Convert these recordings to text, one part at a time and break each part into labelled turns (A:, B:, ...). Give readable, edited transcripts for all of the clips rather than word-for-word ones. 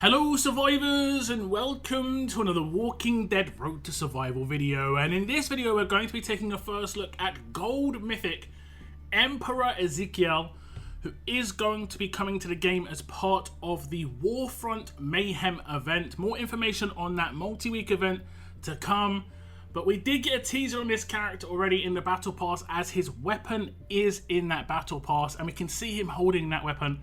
A: Hello survivors and welcome to another Walking Dead Road to Survival video, and in this video we're going to be taking a first look at Gold Mythic Emperor Ezekiel, who is going to be coming to the game as part of the Warfront Mayhem Event. More information on that multi-week event to come, but we did get a teaser on this character already in the Battle Pass, as his weapon is in that Battle Pass and we can see him holding that weapon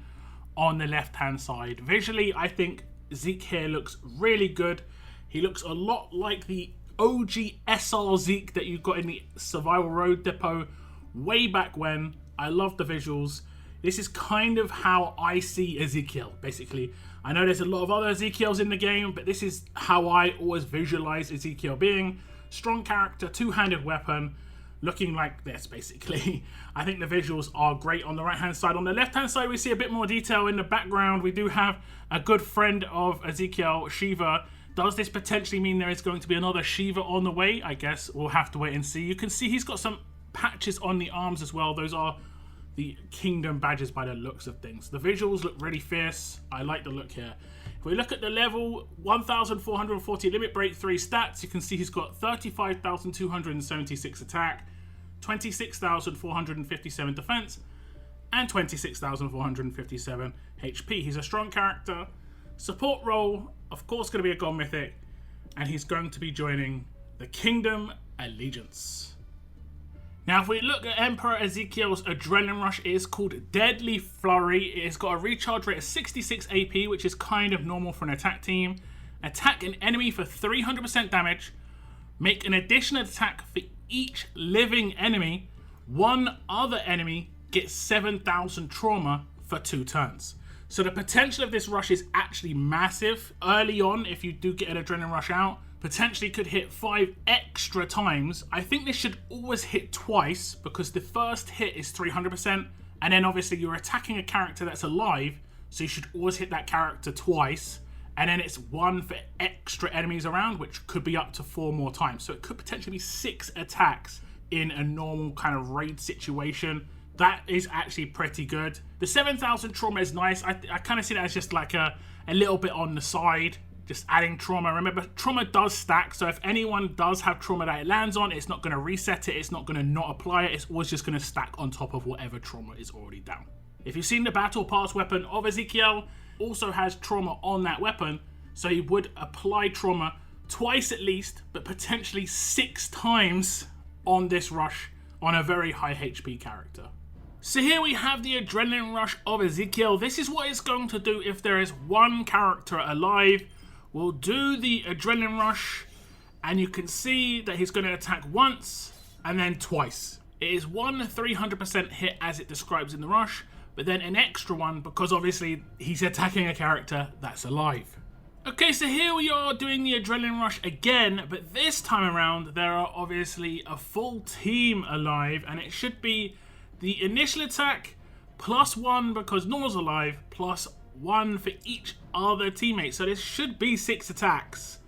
A: on the left hand side. Visually, I think Zeke here looks really good. He looks a lot like the OG SR Zeke that you got in the Survival Road Depot way back when. I love the visuals. This is kind of how I see Ezekiel, basically. I know there's a lot of other Ezekiels in the game, but this is how I always visualize Ezekiel being. Strong character, two-handed weapon, looking like this basically. I think the visuals are great on the right hand side. On the left hand side we see a bit more detail in the background. We do have a good friend of Ezekiel, Shiva. Does this potentially mean there is going to be another Shiva on the way? I guess we'll have to wait and see. You can see he's got some patches on the arms as well. Those are the kingdom badges by the looks of things. The visuals look really fierce. I like the look here. If we look at the level 1440 limit break 3 stats, you can see he's got 35,276 attack, 26,457 defense, and 26,457 HP. He's a strong character. Support role, of course, going to be a Gold Mythic, and he's going to be joining the Kingdom Allegiance. Now, if we look at Emperor Ezekiel's Adrenaline Rush, it is called Deadly Flurry. It has got a recharge rate of 66 AP, which is kind of normal for an attack team. Attack an enemy for 300% damage. Make an additional attack for each living enemy. One other enemy gets 7,000 trauma for 2 turns. So the potential of this rush is actually massive. Early on, if you do get an Adrenaline Rush out, potentially could hit 5 extra times. I think this should always hit twice, because the first hit is 300%, and then obviously you're attacking a character that's alive, so you should always hit that character twice, and then it's 1 for extra enemies around, which could be up to 4 more times. So it could potentially be 6 attacks in a normal kind of raid situation. That is actually pretty good. The 7,000 trauma is nice. I kind of see that as just like a little bit on the side, just adding trauma. Remember, trauma does stack, so if anyone does have trauma that it lands on, it's not going to reset it, it's not going to not apply it, it's always just going to stack on top of whatever trauma is already down. If you've seen the Battle Pass weapon of Ezekiel, also has trauma on that weapon, so he would apply trauma twice at least, but potentially 6 times on this rush on a very high HP character. So here we have the Adrenaline Rush of Ezekiel. This is what it's going to do if there is one character alive. We'll do the Adrenaline Rush, and you can see that he's going to attack once and then twice. It is 1 300% hit as it describes in the rush, but then an extra one because obviously he's attacking a character that's alive. Okay, so here we are doing the Adrenaline Rush again, but this time around there are obviously a full team alive, and it should be the initial attack plus 1 because Normal's alive, plus 1 for each other teammate. So this should be 6 attacks.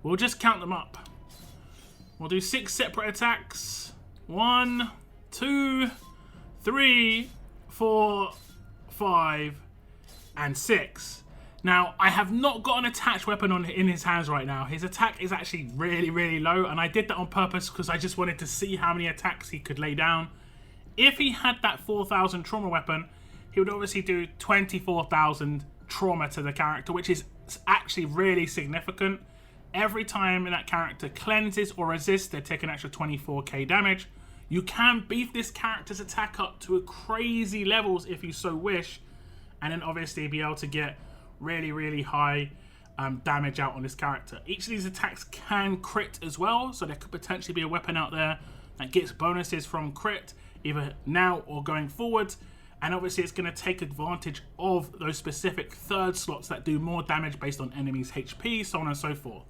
A: We'll just count them up. We'll do 6 separate attacks. 1, 2, 3, 4, 5, and 6. Now, I have not got an attached weapon in his hands right now. His attack is actually really, really low, and I did that on purpose because I just wanted to see how many attacks he could lay down. If he had that 4,000 trauma weapon, he would obviously do 24,000 trauma to the character, which is actually really significant. Every time that character cleanses or resists, they take an extra 24k damage. You can beef this character's attack up to crazy levels if you so wish, and then obviously be able to get really, really high damage out on this character. Each of these attacks can crit as well, so there could potentially be a weapon out there that gets bonuses from crit, either now or going forward. And obviously it's going to take advantage of those specific third slots that do more damage based on enemies' HP, so on and so forth.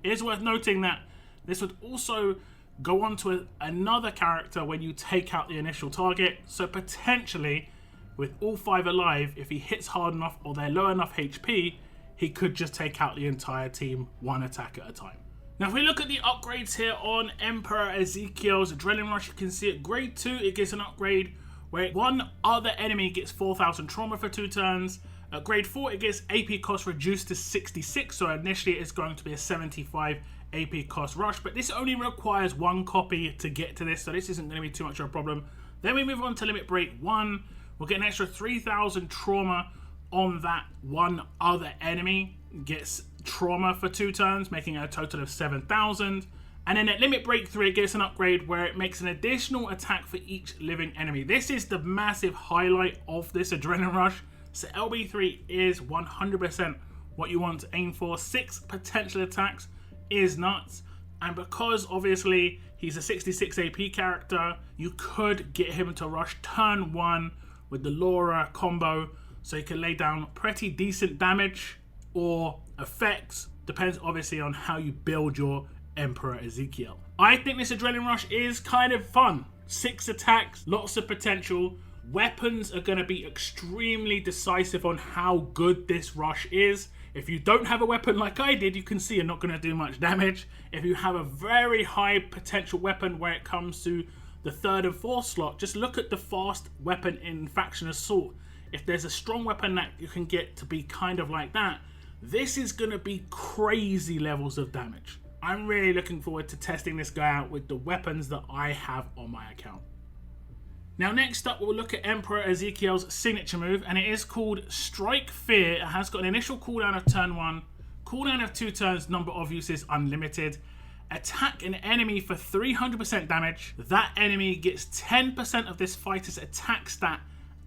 A: It is worth noting that this would also go on to another character when you take out the initial target. So potentially, with all 5 alive, if he hits hard enough or they're low enough HP, he could just take out the entire team 1 attack at a time. Now, if we look at the upgrades here on Emperor Ezekiel's Adrenaline Rush, you can see at grade 2, it gets an upgrade where 1 other enemy gets 4,000 trauma for 2 turns. At grade 4, it gets AP cost reduced to 66, so initially it's going to be a 75 AP cost rush, but this only requires 1 copy to get to this, so this isn't going to be too much of a problem. Then we move on to Limit Break 1. We'll get an extra 3,000 trauma on that one other enemy. Gets trauma for 2 turns, making it a total of 7,000. And then at Limit Break 3, it gets an upgrade where it makes an additional attack for each living enemy. This is the massive highlight of this Adrenaline Rush. So LB3 is 100% what you want to aim for. 6 potential attacks is nuts. And because obviously he's a 66 AP character, you could get him to rush turn 1 with the Laura combo. So you can lay down pretty decent damage or effects. Depends obviously on how you build your Emperor Ezekiel. I think this Adrenaline Rush is kind of fun. 6 attacks, lots of potential. Weapons are going to be extremely decisive on how good this rush is. If you don't have a weapon like I did, you can see you're not going to do much damage. If you have a very high potential weapon where it comes to the 3rd and 4th slot, just look at the fast weapon in Faction Assault. If there's a strong weapon that you can get to be kind of like that, this is going to be crazy levels of damage. I'm really looking forward to testing this guy out with the weapons that I have on my account. Now next up, we'll look at Emperor Ezekiel's signature move, and it is called Strike Fear. It has got an initial cooldown of turn 1, cooldown of 2 turns, number of uses unlimited. Attack an enemy for 300% damage. That enemy gets 10% of this fighter's attack stat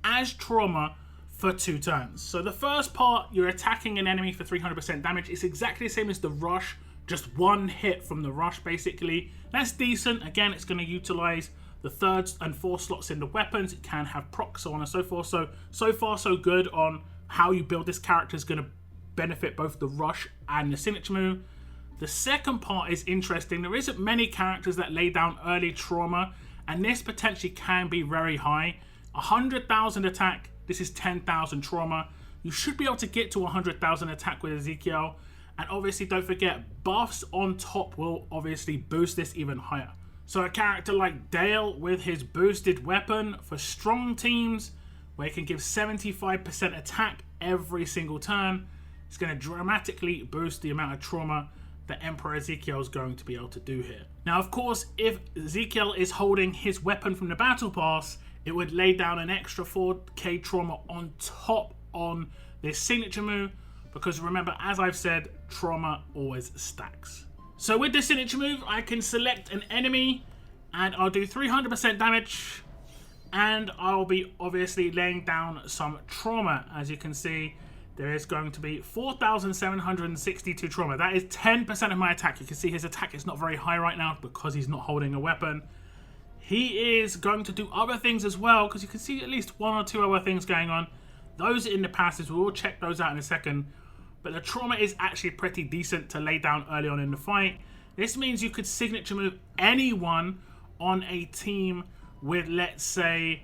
A: as trauma for 2 turns. So the first part, you're attacking an enemy for 300% damage. It's exactly the same as the rush, just 1 hit from the rush basically. That's decent. Again, it's going to utilize the 3rd and 4th slots in the weapons. It can have procs, so on and so forth. So far so good on how you build this character is going to benefit both the rush and the signature move. The second part is interesting. There isn't many characters that lay down early trauma, and this potentially can be very high. 100,000 attack, this is 10,000 trauma. You should be able to get to 100,000 attack with Ezekiel, and obviously don't forget, buffs on top will obviously boost this even higher. So a character like Dale with his boosted weapon for strong teams, where he can give 75% attack every single turn, it's going to dramatically boost the amount of trauma that Emperor Ezekiel is going to be able to do here. Now, of course, if Ezekiel is holding his weapon from the Battle Pass, it would lay down an extra 4k trauma on top on this signature move, because remember, as I've said, trauma always stacks. So with this signature move, I can select an enemy and I'll do 300% damage, and I'll be obviously laying down some trauma. As you can see, there is going to be 4,762 trauma. That is 10% of my attack. You can see his attack is not very high right now because he's not holding a weapon. He is going to do other things as well, because you can see at least 1 or 2 other things going on. Those in the passes, we will check those out in a second. But the trauma is actually pretty decent to lay down early on in the fight. This means you could signature move anyone on a team with, let's say,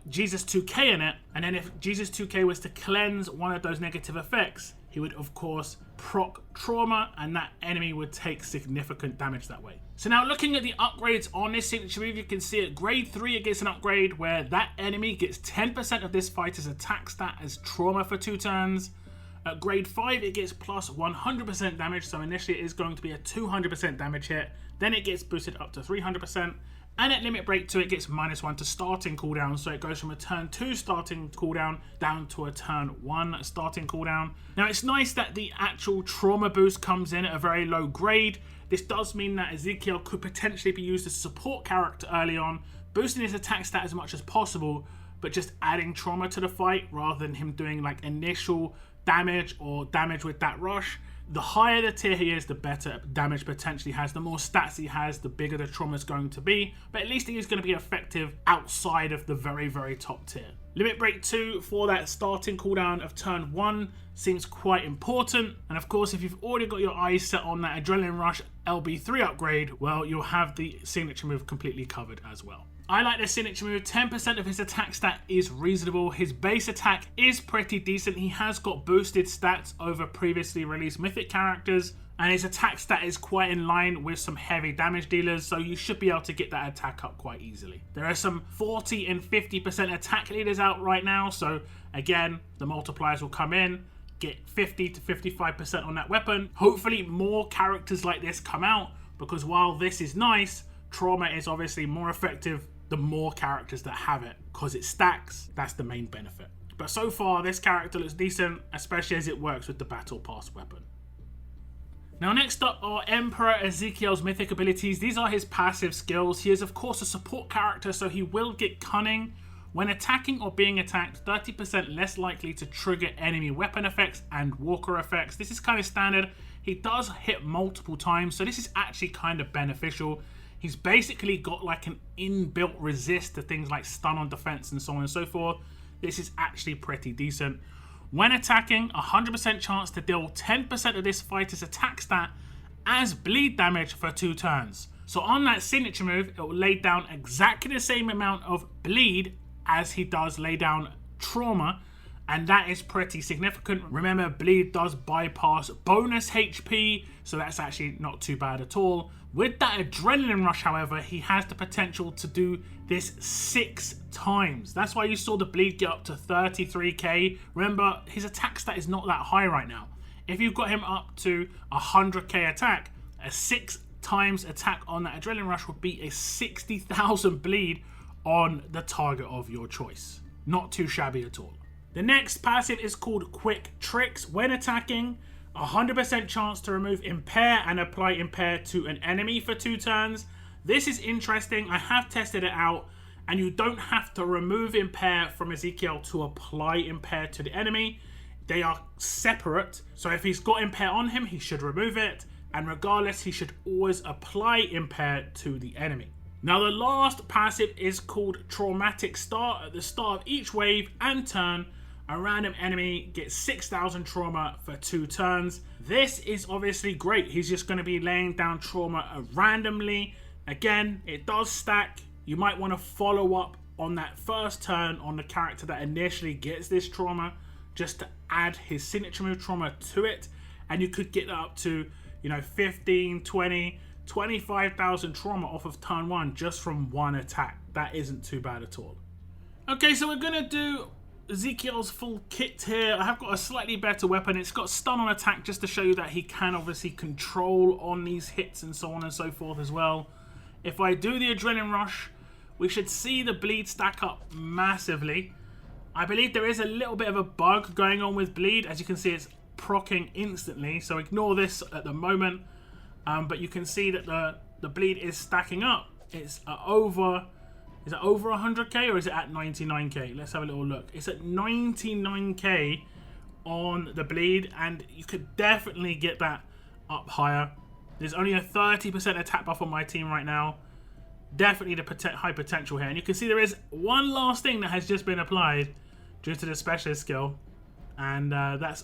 A: Jesus 2K in it. And then if Jesus 2K was to cleanse one of those negative effects, he would, of course, proc trauma, and that enemy would take significant damage that way. So now looking at the upgrades on this signature move, you can see at grade 3 it gets an upgrade where that enemy gets 10% of this fighter's attack stat as trauma for 2 turns. At grade 5, it gets plus 100% damage, so initially it is going to be a 200% damage hit. Then it gets boosted up to 300%. And at Limit Break 2, it gets -1 to starting cooldown, so it goes from a turn 2 starting cooldown down to a turn 1 starting cooldown. Now, it's nice that the actual trauma boost comes in at a very low grade. This does mean that Ezekiel could potentially be used as a support character early on, boosting his attack stat as much as possible, but just adding trauma to the fight rather than him doing like initial damage or damage with that rush. The higher the tier he is, the better damage potentially has. The more stats he has, the bigger the trauma is going to be. But at least he is going to be effective outside of the very, very top tier. Limit Break 2 for that starting cooldown of turn 1 seems quite important. And of course, if you've already got your eyes set on that Adrenaline Rush LB3 upgrade, well, you'll have the signature move completely covered as well. I like this signature move. 10% of his attack stat is reasonable. His base attack is pretty decent. He has got boosted stats over previously released Mythic characters, and his attack stat is quite in line with some heavy damage dealers, so you should be able to get that attack up quite easily. There are some 40 and 50% attack leaders out right now, so again, the multipliers will come in, get 50 to 55% on that weapon. Hopefully more characters like this come out, because while this is nice, Trauma is obviously more effective the more characters that have it, because it stacks. That's the main benefit. But so far, this character looks decent, especially as it works with the Battle Pass weapon. Now next up are Emperor Ezekiel's Mythic Abilities. These are his passive skills. He is of course a support character, so he will get Cunning. When attacking or being attacked, 30% less likely to trigger enemy weapon effects and walker effects. This is kind of standard. He does hit multiple times, so this is actually kind of beneficial. He's basically got like an inbuilt resist to things like stun on defense and so on and so forth. This is actually pretty decent. When attacking, 100% chance to deal 10% of this fighter's attack stat as bleed damage for 2 turns. So on that signature move, it will lay down exactly the same amount of bleed as he does lay down trauma, and that is pretty significant. Remember, bleed does bypass bonus HP, so that's actually not too bad at all. With that adrenaline rush, however, he has the potential to do this 6 times. That's why you saw the bleed get up to 33k. Remember, his attack stat is not that high right now. If you've got him up to 100k attack, a 6 times attack on that adrenaline rush would be a 60,000 bleed on the target of your choice. Not too shabby at all. The next passive is called Quick Tricks. When attacking, 100% chance to remove Impair and apply Impair to an enemy for 2 turns. This is interesting. I have tested it out, and you don't have to remove Impair from Ezekiel to apply Impair to the enemy. They are separate. So if he's got Impair on him, he should remove it, and regardless, he should always apply Impair to the enemy. Now the last passive is called Traumatic Start. At the start of each wave and turn, a random enemy gets 6,000 trauma for 2 turns. This is obviously great. He's just going to be laying down trauma randomly. Again, it does stack. You might want to follow up on that first turn on the character that initially gets this trauma, just to add his signature move trauma to it. And you could get up to, 15, 20, 25,000 trauma off of turn 1 just from one attack. That isn't too bad at all. Okay, so we're going to do Ezekiel's full kit here. I have got a slightly better weapon. It's got stun on attack just to show you that he can obviously control on these hits and so on and so forth as well. If I do the adrenaline rush, we should see the bleed stack up massively. I believe there is a little bit of a bug going on with bleed. As you can see, it's proccing instantly, so ignore this at the moment. But you can see that the bleed is stacking up. It's over... Is it over 100k or is it at 99k? Let's have a little look. It's at 99k on the bleed, and you could definitely get that up higher. There's only a 30% attack buff on my team right now. Definitely the high potential here. And you can see there is one last thing that has just been applied due to the specialist skill. And that's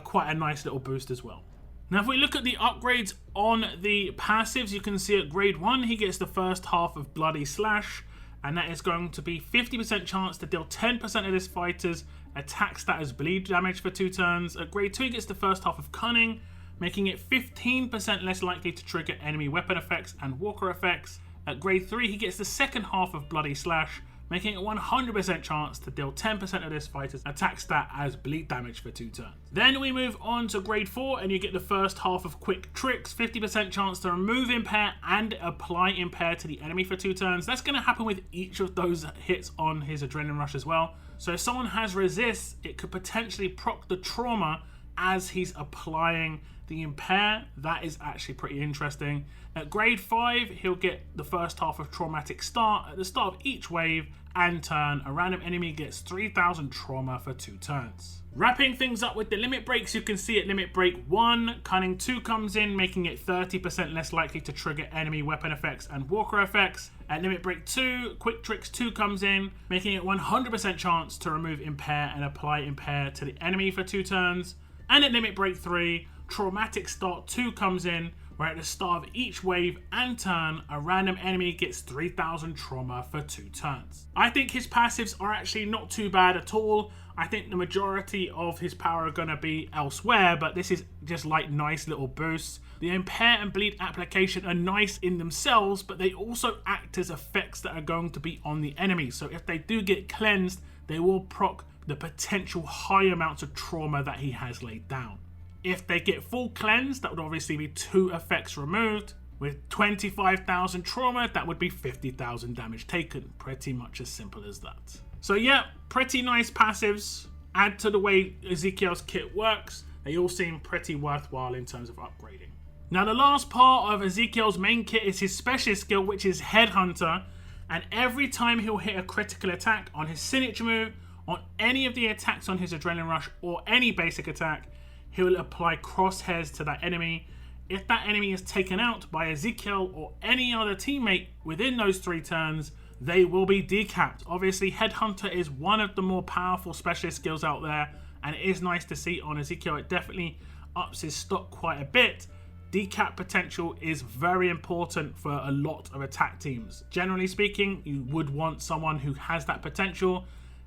A: quite a nice little boost as well. Now if we look at the upgrades on the passives, you can see at grade 1 he gets the first half of Bloody Slash, and that is going to be 50% chance to deal 10% of this fighter's attack stat as bleed damage for 2 turns. At grade 2 he gets the first half of Cunning, making it 15% less likely to trigger enemy weapon effects and walker effects. At grade 3 he gets the second half of Bloody Slash, making it 100% chance to deal 10% of this fighter's attack stat as bleed damage for 2 turns. Then we move on to grade 4 and you get the first half of Quick Tricks, 50% chance to remove Impair and apply Impair to the enemy for 2 turns. That's going to happen with each of those hits on his Adrenaline Rush as well. So if someone has Resist, it could potentially proc the trauma as he's applying the Impair. That is actually pretty interesting. At grade 5, he'll get the first half of Traumatic Start. At the start of each wave and turn, a random enemy gets 3,000 trauma for 2 turns. Wrapping things up with the limit breaks, you can see at limit break 1, Cunning 2 comes in, making it 30% less likely to trigger enemy weapon effects and walker effects. At limit break 2, Quick Tricks 2 comes in, making it 100% chance to remove Impair and apply Impair to the enemy for 2 turns. And at limit break 3, Traumatic Start 2 comes in, where at the start of each wave and turn, a random enemy gets 3000 trauma for 2 turns. I think his passives are actually not too bad at all. I think the majority of his power are going to be elsewhere, but this is just like nice little boosts. The Impair and Bleed application are nice in themselves, but they also act as effects that are going to be on the enemy. So if they do get cleansed, they will proc the potential high amounts of trauma that he has laid down. If they get full cleanse, that would obviously be 2 effects removed. With 25,000 trauma, that would be 50,000 damage taken. Pretty much as simple as that. So yeah, pretty nice passives. Add to the way Ezekiel's kit works. They all seem pretty worthwhile in terms of upgrading. Now the last part of Ezekiel's main kit is his specialist skill, which is Headhunter. And every time he'll hit a critical attack on his signature move, on any of the attacks on his Adrenaline Rush, or any basic attack, he will apply crosshairs to that enemy. If that enemy is taken out by Ezekiel or any other teammate within those 3 turns, they will be decapped. Obviously, Headhunter is one of the more powerful specialist skills out there, and it is nice to see on Ezekiel. It definitely ups his stock quite a bit. Decap potential is very important for a lot of attack teams. Generally speaking, you would want someone who has that potential,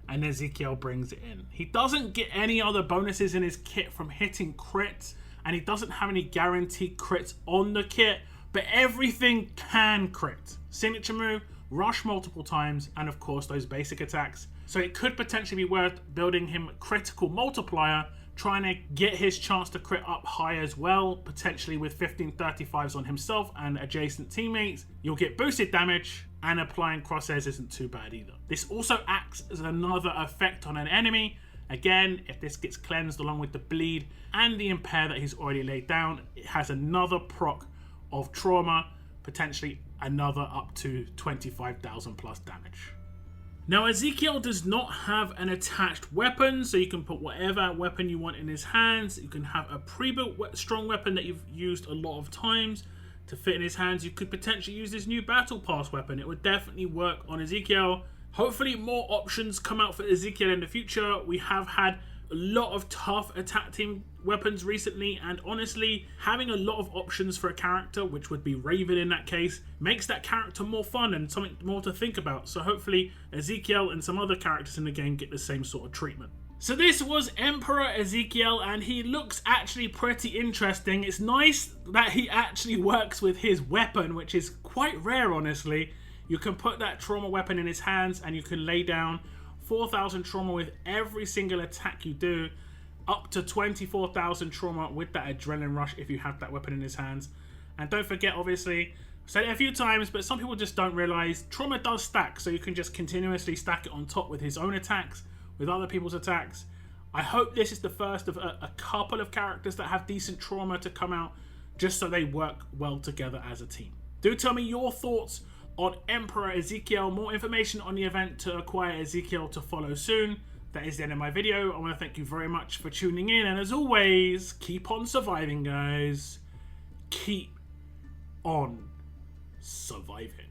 A: and Ezekiel brings it in. He doesn't get any other bonuses in his kit from hitting crits, and he doesn't have any guaranteed crits on the kit, but everything can crit. Signature move, rush multiple times, and of course those basic attacks. So it could potentially be worth building him a critical multiplier, trying to get his chance to crit up high as well, potentially with 1535s on himself and adjacent teammates. You'll get boosted damage, and applying crosshairs isn't too bad either. This also acts as another effect on an enemy. Again, if this gets cleansed along with the bleed and the impair that he's already laid down, it has another proc of trauma, potentially another up to 25,000 plus damage. Now Ezekiel does not have an attached weapon, so you can put whatever weapon you want in his hands. You can have a pre-built strong weapon that you've used a lot of times to fit in his hands. You could potentially use this new battle pass weapon. It would definitely work on Ezekiel. Hopefully more options come out for Ezekiel in the future. We have had a lot of tough attack team weapons recently, and honestly, having a lot of options for a character, which would be Raven in that case, makes that character more fun and something more to think about. So hopefully Ezekiel and some other characters in the game get the same sort of treatment. So this was Emperor Ezekiel, and he looks actually pretty interesting. It's nice that he actually works with his weapon, which is quite rare, honestly. You can put that trauma weapon in his hands, and you can lay down 4,000 trauma with every single attack you do, up to 24,000 trauma with that Adrenaline Rush if you have that weapon in his hands. And don't forget, obviously, I've said it a few times, but some people just don't realize trauma does stack, so you can just continuously stack it on top with his own attacks, with other people's attacks. I hope this is the first of a couple of characters that have decent trauma to come out, just so they work well together as a team. Do tell me your thoughts on Emperor Ezekiel. More information on the event to acquire Ezekiel to follow soon. That is the end of my video. I want to thank you very much for tuning in, and as always, keep on surviving, guys. Keep on surviving.